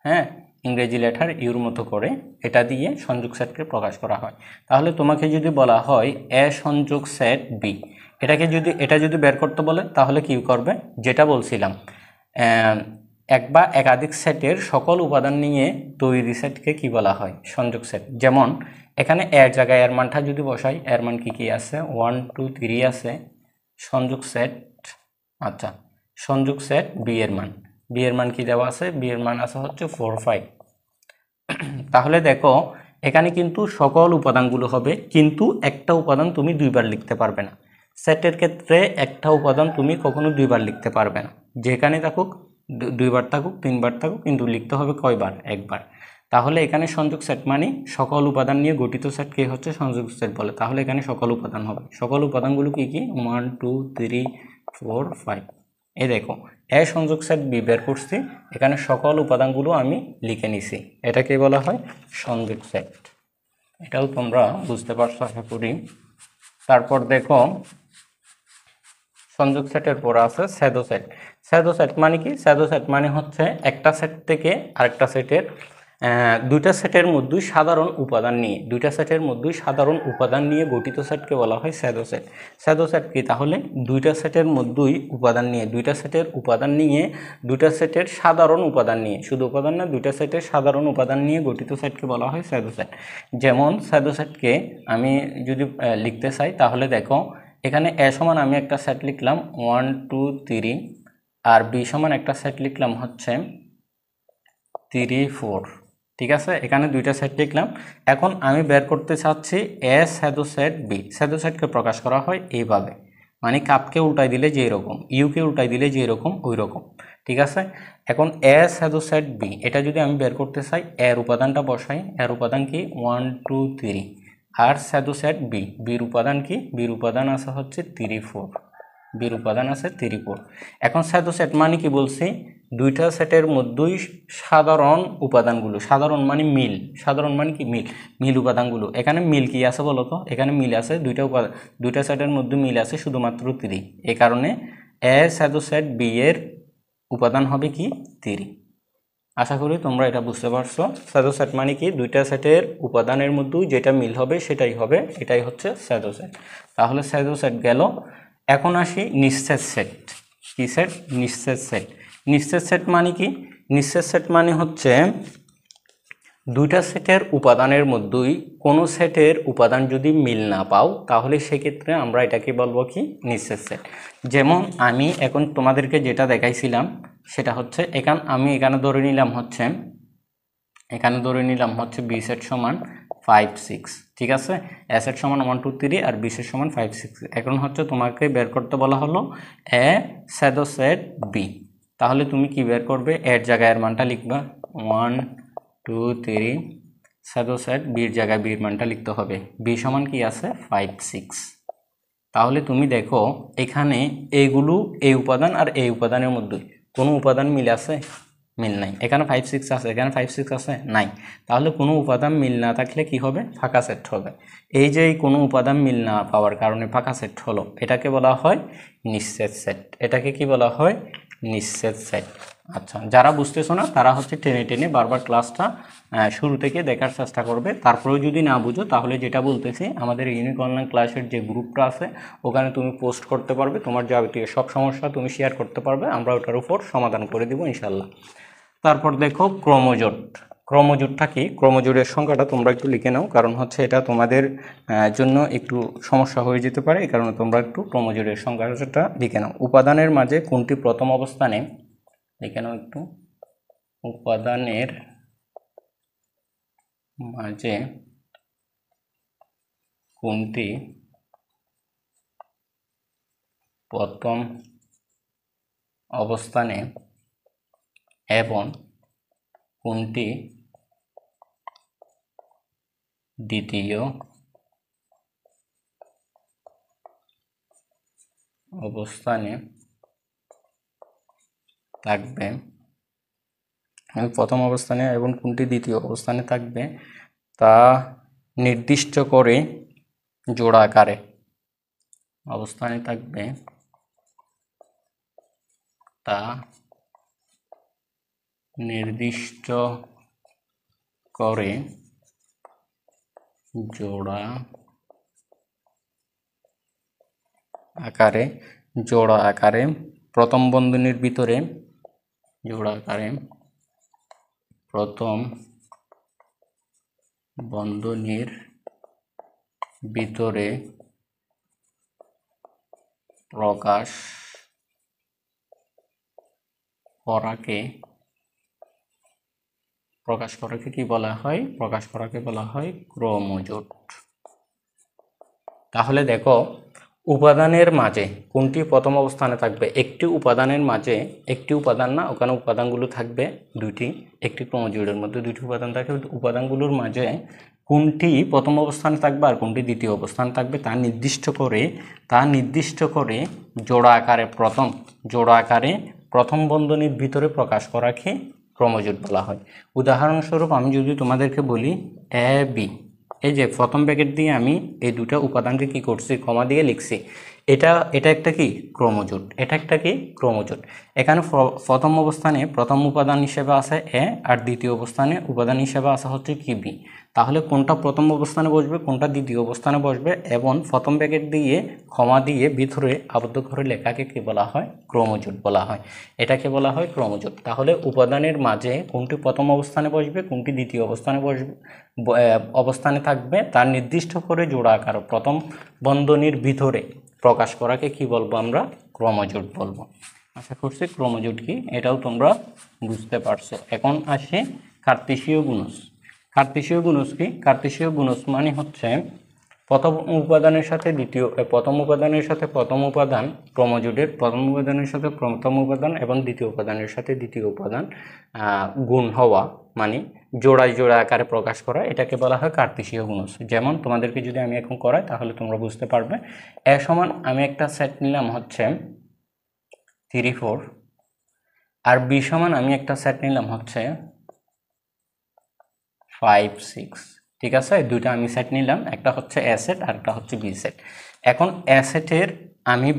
হ্যাঁ, ইংরেজি লেটার ইউর মতো করে এটা দিয়ে সংযোগ সেটকে প্রকাশ করা হয়। তাহলে তোমাকে যদি বলা হয় এ সংযোগ সেট বি, এটা যদি বের করতে বলে তাহলে কি করবে? যেটা বলছিলাম এক বা একাধিক সেটের সকল উপাদান নিয়ে তৈরি সেটকে কি বলা হয়? সংযোগ সেট। যেমন এখানে এর জায়গায় এর মানটা যদি বসাই, এর মান কি আছে? 1 2 3 আছে। সংযোগ সেট, আচ্ছা, সংযোগ সেট বি এর মান কি দেওয়া আছে? বি এর মান আছে হচ্ছে 4 5। তাহলে দেখো এখানে কিন্তু সকল উপাদানগুলো হবে, কিন্তু একটা উপাদান তুমি দুইবার লিখতে পারবে না। সেটের ক্ষেত্রে একটা উপাদান তুমি কখনো দুইবার লিখতে পারবে না, যেখানে থাকুক, দুইবার থাকুক, তিনবার থাকুক, কিন্তু লিখতে হবে কয়বার? একবার। তাহলে এখানে সংযোগ সেট মানে সকল উপাদান নিয়ে গঠিত সেটকে হচ্ছে সংযোগ সেট বলে। তাহলে এখানে সকল উপাদান হবে। সকল উপাদানগুলো কি কি? 1 2 3 4 5। এই দেখো এ সংযোগ সেট বি বের করছি, এখানে সকল উপাদানগুলো আমি লিখে নিছি। এটাকে বলা হয় সংযোগ সেট। এটাও তোমরা বুঝতে পারছো আশা করি। তারপর দেখো সংযোগ সেটের পর আছে স্যাডো সেট। স্যাডো সেট মানে কি? স্যাডো সেট মানে হচ্ছে একটা সেট থেকে আরেকটা সেটের দুইটা সেটের মধ্যেই সাধারণ উপাদান নিয়ে গঠিত সেটকে বলা হয় স্যাডো সেট। স্যাডো সেট কি? তাহলে দুইটা সেটের সাধারণ উপাদান নিয়ে, শুধু উপাদান না, দুইটা সেটের সাধারণ উপাদান নিয়ে গঠিত সেটকে বলা হয় স্যাডো সেট। যেমন স্যাডো সেটকে আমি যদি লিখতে চাই, তাহলে দেখো এখানে এ সমান আমি একটা সেট লিখলাম 1 2 3, আর বি সমান একটা সেট লিখলাম হচ্ছে 3 4। ঠিক আছে, এখানে দুইটা সেট লিখলাম। এখন আমি বের করতে চাচ্ছি এ স্যাডো সেট বি। স্যাডো সেটকে প্রকাশ করা হয় এইভাবে, মানে কাপকে উল্টাই দিলে যে এরকম, ইউকে উল্টাই দিলে যে এরকম, ওই রকম। ঠিক আছে, এখন এ স্যাডো সেট বি, এটা যদি আমি বের করতে চাই, এর উপাদানটা বসাই। এর উপাদান কি? 1 2 3। আর স্যাডো সেট বি, বির উপাদান কি? বির উপাদান আছে হচ্ছে 3 4। বির উপাদান আছে 3 4। এখন স্যাডো সেট মানে কি বলছি? দুইটা সেটের মধ্যেই সাধারণ উপাদানগুলো, সাধারণ মানে মিল, সাধারণ মানে কি? মিল উপাদানগুলো। এখানে মিল কি আছে বলো তো? এখানে মিল আছে দুইটা উপাদান, দুইটা সেটের মধ্যে মিল আছে শুধুমাত্র 3। এই কারণে এ স্যাডো সেট বি এর উপাদান হবে কি? 3। আশা করি তোমরা এটা বুঝতে পারছো। স্যাডো সেট মানে কি? দুইটা সেটের উপাদানের মধ্যে যেটা মিল হবে সেটাই হবে, এটাই হচ্ছে স্যাডো সেট। তাহলে স্যাডো সেট গেল। এখন আসি নিঃশেষ সেট। কি সেট? নিঃশেষ সেট। নিঃশেষ সেট মানে কি? নিঃশেষ সেট মানে হচ্ছে দুইটা সেটের উপাদানের মধ্যেই কোনো সেটের উপাদান যদি মিল না পাও, তাহলে সেক্ষেত্রে আমরা এটাকে বলবো কি? নিঃশেষ সেট। যেমন আমি এখন তোমাদেরকে যেটা দেখাইছিলাম সেটা হচ্ছে আমি এখানে ধরে নিলাম হচ্ছে বি সেট সমান 5 6। ঠিক আছে, এ সেট সমান 1 2 3 আর বি সেট সমান 5 6। এখন হচ্ছে তোমাকে বের করতে বলা হলো এ স্যাডো সেট বি। তাহলে তুমি কি বের করবে? এর জায়গায় এর মানটা লিখবা 1 2 3, স্যাডো সেট বির জায়গায় বির মানটা লিখতে হবে। বি সমান কি আছে? 5 6। তাহলে তুমি দেখো এখানে এইগুলো, এই উপাদান আর এই উপাদানের মধ্যে কোনো উপাদান মিল আছে? মিল নাই। এখানে 5 6 আছে, এখানে 5 6 আছে? নাই। তাহলে কোনো উপাদান মিল না থাকলে কি হবে? ফাঁকা সেট হবে। এই যে কোনো উপাদান মিল না পাওয়ার কারণে ফাঁকা সেট হলো, এটাকে বলা হয় নিঃশেষ সেট। এটাকে কি বলা হয়? নিঃশেষ সেট। আচ্ছা, যারা বুঝতেছো না তারা হচ্ছে টেনে টেনে বারবার ক্লাসটা শুরু থেকে দেখার চেষ্টা করবে। তারপরেও যদি না বুঝো, তাহলে যেটা বলতেছি, আমাদের ইউনিক অনলাইন ক্লাসের যে গ্রুপটা আছে ওখানে তুমি পোস্ট করতে পারবে, তোমার যাবতীয় সব সমস্যা তুমি শেয়ার করতে পারবে, আমরা ওটার উপর সমাধান করে দিব ইনশাল্লাহ। তারপর দেখো ক্রমজোট। ক্রমজোটটা কি? ক্রমজোটের সংখ্যাটা তোমরা একটু লিখে নাও, কারণ হচ্ছে এটা তোমাদের জন্য একটু সমস্যা হয়ে যেতে পারে। এই কারণে তোমরা একটু ক্রমজোটের সংখ্যাটা লিখে নাও। উপাদানের মাঝে কোনটি প্রথম অবস্থানে, লিখে নাও একটু, উপাদানের মাঝে কোনটি প্রথম অবস্থানে এবং কোনটি দ্বিতীয় অবস্থানে থাকবে। প্রথম অবস্থানে এবং কোনটি দ্বিতীয় অবস্থানে থাকবে তা নির্দিষ্ট করে জোড়া আকারে অবস্থানে থাকবে তা নির্দিষ্ট করে জোড়া আকারে প্রথম বন্ধনীর ভিতরে জোড়া আকারে প্রথম বন্ধনীর ভিতরে প্রকাশ করাকে কি বলা হয়? প্রকাশ করাকে বলা হয় ক্রমজোট। তাহলে দেখো, উপাদানের মাঝে কোনটি প্রথম অবস্থানে থাকবে? একটি উপাদানের মাঝে, একটি উপাদান না, ওখানে উপাদানগুলো থাকবে দুইটি। একটি ক্রমজোড়ের মধ্যে দুইটি উপাদান থাকবে, উপাদানগুলোর মাঝে কোনটি প্রথম অবস্থানে থাকবে আর কোনটি দ্বিতীয় অবস্থানে থাকবে তা নির্দিষ্ট করে জোড়া আকারে প্রথম বন্ধনীর ভিতরে প্রকাশ করাকে ক্রমজোট বলা হয়। উদাহরণস্বরূপ আমি যদি তোমাদেরকে বলি এ বি, এই যে প্রথম ব্র্যাকেট দিয়ে আমি এই দুটো উপাদানকে কি করছি? কমা দিয়ে লিখছি। এটা একটা কি? ক্রমজোট। এখানে প্রথম অবস্থানে প্রথম উপাদান হিসেবে আছে এ, আর দ্বিতীয় অবস্থানে উপাদান হিসেবে আছে হচ্ছে কি? বি। তাহলে কোনটা প্রথম অবস্থানে বসবে, কোনটা দ্বিতীয় অবস্থানে বসবে, এবং প্রথম ব্র্যাকেট দিয়ে কমা দিয়ে ভিতরে আবদ্ধ করে লেখাকে কি বলা হয়? ক্রমজোট বলা হয়। এটাকে বলা হয় ক্রমজোট। তাহলে উপাদানের মাঝে কোনটি প্রথম অবস্থানে বসবে, কোনটি দ্বিতীয় অবস্থানে থাকবে তার নির্দিষ্ট করে জোড়া আকার প্রথম বন্ধনীর ভিতরে প্রকাশ করাকে কি বলবো? আমরা ক্রমজোট বলবো। আশা করছি ক্রমজোট কি এটাও তোমরা বুঝতে পারছো। এখন আসে কার্তেশীয় গুণজ। কার্তেশীয় গুণজ কি? কার্তেশীয় গুণজ মানে হচ্ছে প্রথম উপাদানের সাথে প্রথম উপাদান ক্রমজোটের প্রথম উপাদানের সাথে প্রথম উপাদান এবং দ্বিতীয় উপাদানের সাথে দ্বিতীয় উপাদান গুণ হওয়া, মানে জোড়ায় আকারে প্রকাশ করা, এটাকে বলা হয় কার্তেশীয় গুণজ। যেমন তোমাদেরকে যদি আমি এখন করাই তাহলে তোমরা বুঝতে পারবে। এ সমান আমি একটা সেট নিলাম হচ্ছে 3 4, আর বি সমান আমি একটা সেট নিলাম হচ্ছে 5 6। ঠিক আছে, দুইটা আমি সেট নিলাম, একটা হচ্ছে এ সেট আর একটা হচ্ছে বি সেট। এখন এ সেটের আমি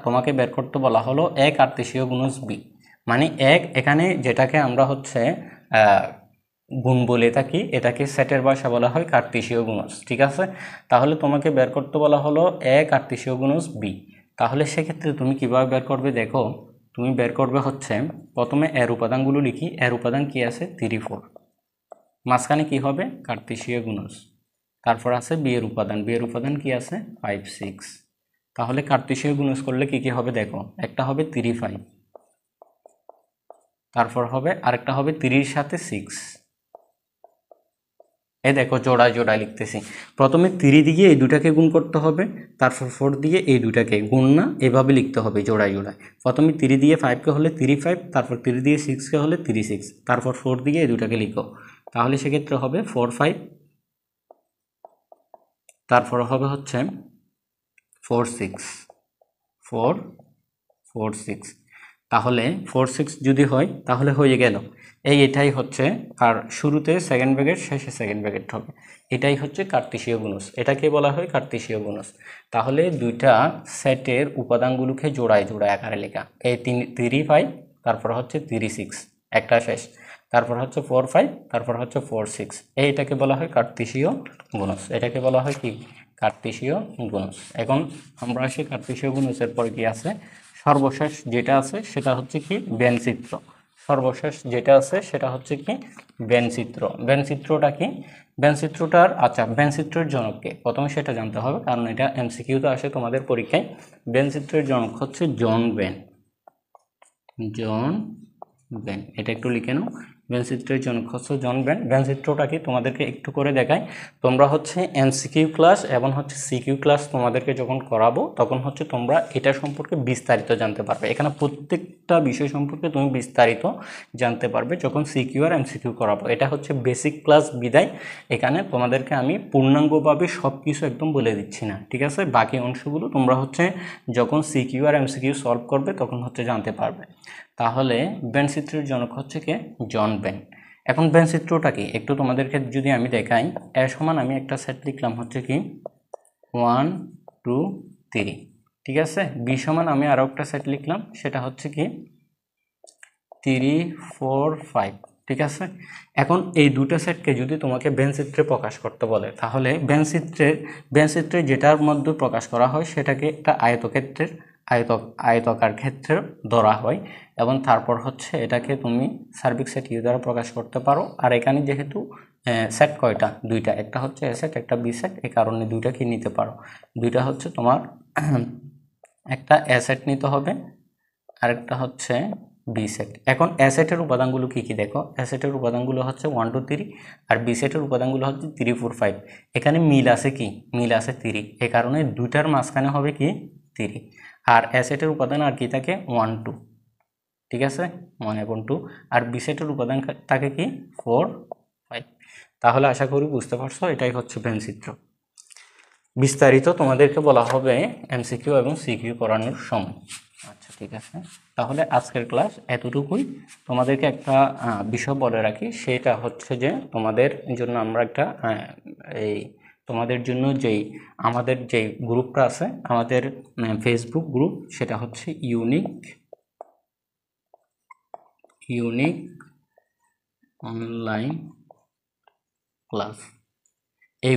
তোমাকে বের করতে বলা হলো এ কার্তেশীয় গুণজ বি, মানে এক, এখানে যেটাকে আমরা হচ্ছে গুণ বলে থাকি এটাকে সেটের ভাষা বলা হয় কার্তেশীয় গুণজ। ঠিক আছে, তাহলে তোমাকে বের করতে বলা হলো এ কার্তেশীয় গুণজ বি। তাহলে সেক্ষেত্রে তুমি কিভাবে বের করবে? দেখো, তুমি বের করবে হচ্ছে প্রথমে এর উপাদানগুলো লিখি। এর উপাদান কি আছে? 3 4, মাঝখানে কি হবে? কার্তেশীয় গুণজ। তারপর আছে বি এর উপাদান কি আছে? 5 6। তাহলে কার্তেশীয় গুণজ করলে কি কি হবে? দেখো, একটা হবে 3 5, তারপর হবে আরেকটা হবে 3 সাথে 6। এই দেখো জোড়ায় লিখতেছি। প্রথমে 3 দিয়ে এই দুটাকে গুণ করতে হবে, তারপর 4 দিয়ে এই দুটাকে গুণ, না এভাবে লিখতে হবে জোড়ায়। প্রথমে 3 দিয়ে 5কে হলে 3 5, তারপর 3 দিয়ে 6কে হলে 3 6, তারপর 4 দিয়ে এই দুটাকে লিখো। তাহলে সেক্ষেত্রে হবে 4 5, তারপর হবে হচ্ছে 4 6 4 4 6। তাহলে 4 6 যদি হয় তাহলে হয়ে গেল। এটাই হচ্ছে, আর শুরুতে সেকেন্ড ব্র্যাকেট, শেষে সেকেন্ড ব্র্যাকেট হবে। এটাই হচ্ছে কার্তেশীয় গুণজ। এটাকে বলা হয় কার্তেশীয় গুণজ। তাহলে দুইটা সেটের উপাদানগুলোকে জোড়ায় আকারে লেখা। এই 3 5, তারপর হচ্ছে 3 6, একটা শেষ, তারপর হচ্ছে 4 5, তারপর হচ্ছে 4 6। এইটাকে বলা হয় কার্তেশীয় গুণজ। এটাকে বলা হয় কি? কার্তেশীয় গুণজ। এখন আমরা আসি কার্তেশীয় গুণজের পর কি আছে? সর্বশেষ যেটা আছে সেটা হচ্ছে কি? ব্যঞ্চিত্র। সর্বশেষ যেটা আছে সেটা হচ্ছে কি? ব্যঞ্চিত্র। ব্যঞ্চিত্রটা কি? ব্যঞ্চিত্রের জনককে প্রথমে সেটা জানতে হবে, কারণ এটা এমসিকিউতে আসে তোমাদের পরীক্ষায়। ব্যঞ্চিত্রের জনক হচ্ছে জন বেন। এটা একটু লিখে নাও। ব্যঞ্চিত্রের জনক হচ্ছে জন বেন। ব্যঞ্চিত্রটা কি তোমাদেরকে একটু করে দেখাই। তোমরা হচ্ছে এমসিকিউ ক্লাস এবং হচ্ছে সিকিউ ক্লাস তোমাদেরকে যখন করাবো তখন হচ্ছে তোমরা এটা সম্পর্কে বিস্তারিত জানতে পারবে। এখানে প্রত্যেকটা বিষয় সম্পর্কে তুমি বিস্তারিত জানতে পারবে যখন সিকিউ আর এমসিকিউ করাবো। এটা হচ্ছে বেসিক ক্লাস বিদায়, এখানে তোমাদেরকে আমি পূর্ণাঙ্গভাবে সব কিছু একদম বলে দিচ্ছি না। ঠিক আছে, বাকি অংশগুলো তোমরা হচ্ছে যখন সিকিউ আর এমসিকিউ সলভ করবে তখন হচ্ছে জানতে পারবে। তাহলে ব্যঞ্চিত্রের জনক হচ্ছে কে? জন বেন। এখন ব্যঞ্চিত্রটা কি একটু তোমাদেরকে যদি আমি দেখাই। এ সমান আমি একটা সেট লিখলাম হচ্ছে কি 1 2 3। ঠিক আছে, বি সমান আমি আরও একটা সেট লিখলাম, সেটা হচ্ছে কি 3 4 5। ঠিক আছে, এখন এই দুটো সেটকে যদি তোমাকে ব্যঞ্চিত্রে প্রকাশ করতে বলে তাহলে ব্যঞ্চিত্রে যেটার মধ্যে প্রকাশ করা হয় সেটাকে একটা আয়তাকার ক্ষেত্রে ধরা হয় এবং তারপর হচ্ছে এটাকে তুমি সার্বিক সেট ইউ দ্বারা প্রকাশ করতে পারো। আর এখানে যেহেতু সেট কয়টা, দুইটা, একটা হচ্ছে এ সেট একটা বি সেট, এই কারণে দুইটা কি নিতে পারো, দুইটা হচ্ছে তোমার একটা এ সেট নিতে হবে আরেকটা হচ্ছে বি সেট। এখন এ সেটের উপাদানগুলো কি কি দেখো, এ সেটের উপাদানগুলো হচ্ছে 1 2 3 আর বি সেটের উপাদানগুলো হচ্ছে 3 4 5। এখানে মিল আছে কি, মিল আছে 3, এই কারণে দুইটার মাঝখানে হবে কি 3। আর এ সেটের উপাদান আর কি থাকে 1 2, ঠিক আছে 1 এবং 2। আর বি সেটের উপাদান থাকে কি 4 5। তাহলে আশা করি বুঝতে পারছো, এটাই হচ্ছে ভেন চিত্র। বিস্তারিত তোমাদেরকে বলা হবে এমসিকিউ এবং সিকিউ করানোর সময়। আচ্ছা ঠিক আছে, তাহলে আজকের ক্লাস এতটুকুই। তোমাদেরকে একটা বিষয় বলে রাখি, সেটা হচ্ছে যে তোমাদের জন্য আমরা একটা এই তোমাদের জন্য যেই আমাদের যে গ্রুপটা আছে, আমাদের ফেসবুক গ্রুপ, সেটা হচ্ছে ইউনিক অনলাইন ক্লাস। এই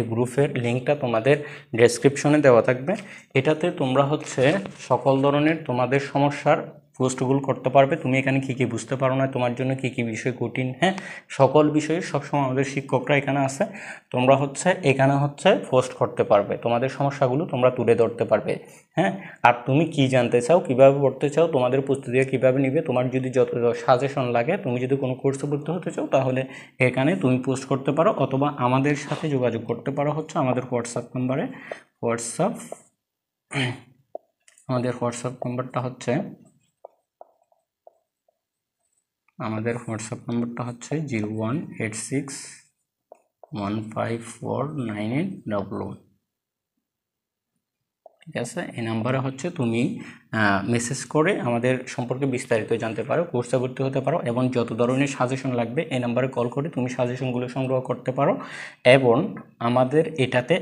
গ্রুপের লিঙ্কটা তোমাদের ডেসক্রিপশনে দেওয়া থাকবে। এটাতে তোমরা হচ্ছে সকল ধরনের তোমাদের সমস্যার পোস্টগুলো করতে পারবে। তুমি এখানে কী কী বুঝতে পারো না, তোমার জন্য কী কী বিষয় কঠিন, হ্যাঁ, সকল বিষয়ে সবসময় আমাদের শিক্ষকরা এখানে আছে। তোমরা হচ্ছে এখানে হচ্ছে পোস্ট করতে পারবে, তোমাদের সমস্যাগুলো তোমরা তুলে ধরতে পারবে, হ্যাঁ। আর তুমি কি জানতে চাও, কিভাবে পড়তে চাও, তোমাদের প্রস্তুতি কীভাবে নিবে, তোমার যদি যত সাজেশন লাগে, তুমি যদি কোনো কোর্সে ভর্তি হতে চাও, তাহলে এখানে তুমি পোস্ট করতে পারো, অথবা আমাদের সাথে যোগাযোগ করতে পারো হচ্ছে আমাদের হোয়াটসঅ্যাপ নাম্বারে। আমাদের হোয়াটসঅ্যাপ নাম্বারটা হচ্ছে 0186154981। ঠিক আছে, এই নাম্বারে হচ্ছে তুমি মেসেজ করে আমাদের সম্পর্কে বিস্তারিত জানতে পারো, কোর্সে ভর্তি হতে পারো, এবং যত ধরনের সাজেশন লাগবে এই নাম্বারে কল করে তুমি সাজেশনগুলো সংগ্রহ করতে পারো। এবং আমাদের এটাতে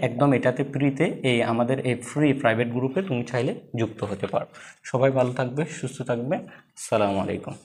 ফ্রিতে আমাদের এই ফ্রি প্রাইভেট গ্রুপে তুমি চাইলে যুক্ত হতে পারো। সবাই ভালো থাকবে, সুস্থ থাকবে, আসসালামু আলাইকুম।